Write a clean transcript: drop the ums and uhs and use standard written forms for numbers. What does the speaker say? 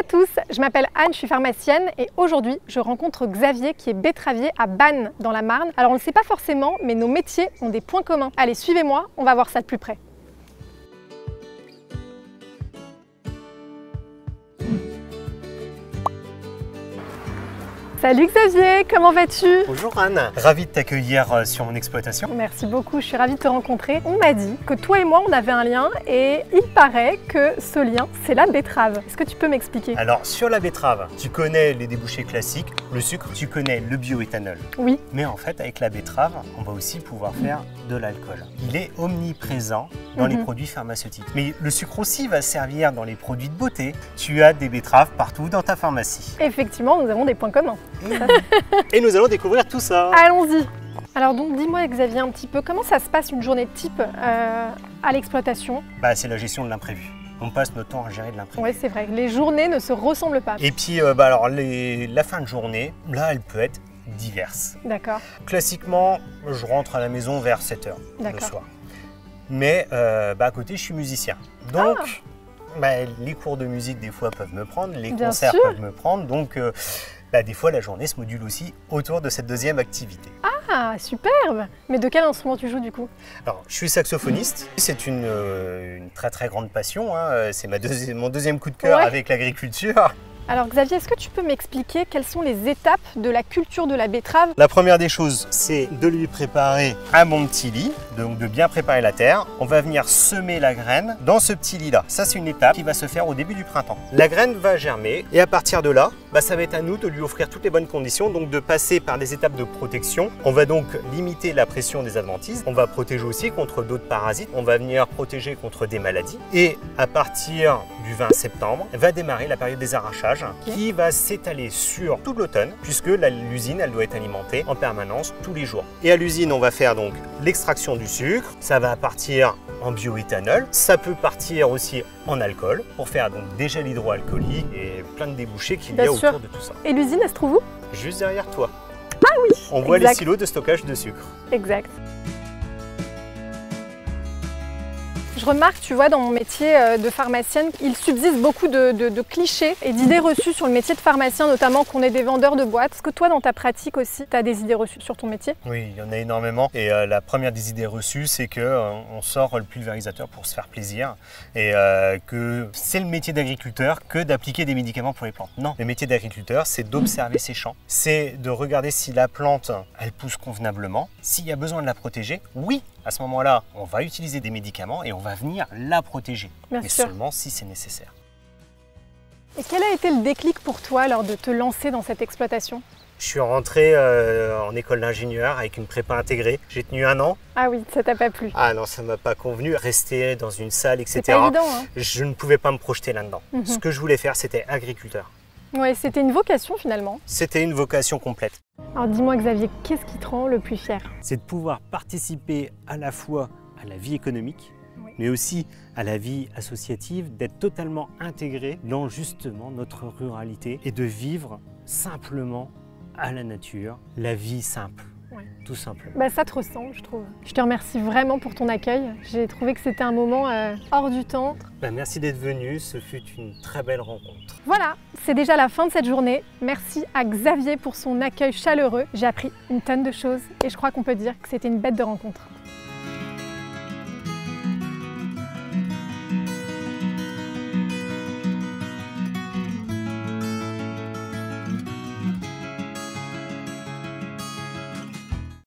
à tous, je m'appelle Anne, je suis pharmacienne et aujourd'hui je rencontre Xavier qui est betteravier à Bannes dans la Marne. Alors on ne le sait pas forcément, mais nos métiers ont des points communs. Allez, suivez-moi, on va voir ça de plus près. Salut Xavier, comment vas-tu? Bonjour Anne, ravi de t'accueillir sur mon exploitation. Merci beaucoup, je suis ravie de te rencontrer. On m'a dit que toi et moi on avait un lien et il paraît que ce lien c'est la betterave. Est-ce que tu peux m'expliquer? Alors sur la betterave, tu connais les débouchés classiques, le sucre, tu connais le bioéthanol. Oui. Mais en fait avec la betterave, on va aussi pouvoir faire de l'alcool. Il est omniprésent dans les produits pharmaceutiques. Mais le sucre aussi va servir dans les produits de beauté. Tu as des betteraves partout dans ta pharmacie. Effectivement, nous avons des points communs. Et nous allons découvrir tout ça. Allons-y. Alors donc dis-moi Xavier un petit peu, comment ça se passe une journée type à l'exploitation? C'est la gestion de l'imprévu. On passe notre temps à gérer de l'imprévu. Oui, c'est vrai, les journées ne se ressemblent pas. Et puis alors la fin de journée, là elle peut être diverse. D'accord. Classiquement, je rentre à la maison vers 7 h le soir. Mais à côté, je suis musicien. Donc, les cours de musique des fois peuvent me prendre, les concerts peuvent me prendre. Donc, des fois, la journée se module aussi autour de cette deuxième activité. Ah, superbe! Mais de quel instrument tu joues du coup? Alors, je suis saxophoniste. C'est une très très grande passion. Hein. C'est mon deuxième coup de cœur avec l'agriculture. Alors Xavier, est-ce que tu peux m'expliquer quelles sont les étapes de la culture de la betterave? La première des choses, c'est de lui préparer un bon petit lit, donc de bien préparer la terre. On va venir semer la graine dans ce petit lit-là. Ça, c'est une étape qui va se faire au début du printemps. La graine va germer et à partir de là, ça va être à nous de lui offrir toutes les bonnes conditions, donc de passer par des étapes de protection. On va donc limiter la pression des adventices. On va protéger aussi contre d'autres parasites. On va venir protéger contre des maladies. Et à partir du 20 septembre, va démarrer la période des arrachages qui va s'étaler sur tout l'automne puisque l'usine elle doit être alimentée en permanence tous les jours. Et à l'usine on va faire donc l'extraction du sucre, ça va partir en bioéthanol, ça peut partir aussi en alcool pour faire donc des gels hydroalcooliques et plein de débouchés qu'il y a autour de tout ça. Et l'usine elle se trouve où? Juste derrière toi. Ah oui. On voit les silos de stockage de sucre. Exact. Je remarque, tu vois, dans mon métier de pharmacienne, il subsiste beaucoup de clichés et d'idées reçues sur le métier de pharmacien, notamment qu'on est des vendeurs de boîtes. Est-ce que toi, dans ta pratique aussi, tu as des idées reçues sur ton métier? Oui, il y en a énormément. Et la première des idées reçues, c'est qu'on sort le pulvérisateur pour se faire plaisir et que c'est le métier d'agriculteur que d'appliquer des médicaments pour les plantes. Non, le métier d'agriculteur, c'est d'observer ses champs. C'est de regarder si la plante, elle pousse convenablement. S'il y a besoin de la protéger, oui, à ce moment-là, on va utiliser des médicaments et on va venir la protéger, mais seulement si c'est nécessaire. Et quel a été le déclic pour toi lors de te lancer dans cette exploitation? Je suis rentré en école d'ingénieur avec une prépa intégrée. J'ai tenu 1 an. Ah oui, ça t'a pas plu? Ah non, ça m'a pas convenu. Rester dans une salle, etc. C'est pas évident, hein. Je ne pouvais pas me projeter là-dedans. Ce que je voulais faire, c'était agriculteur. Ouais, c'était une vocation finalement. C'était une vocation complète. Alors dis-moi Xavier, qu'est-ce qui te rend le plus fier? C'est de pouvoir participer à la fois à la vie économique, mais aussi à la vie associative, d'être totalement intégré dans justement notre ruralité et de vivre simplement à la nature, la vie simple. Tout simplement. Ça te ressemble, je trouve. Je te remercie vraiment pour ton accueil. J'ai trouvé que c'était un moment hors du temps. Merci d'être venu, ce fut une très belle rencontre. Voilà, c'est déjà la fin de cette journée. Merci à Xavier pour son accueil chaleureux. J'ai appris une tonne de choses et je crois qu'on peut dire que c'était une bête de rencontre.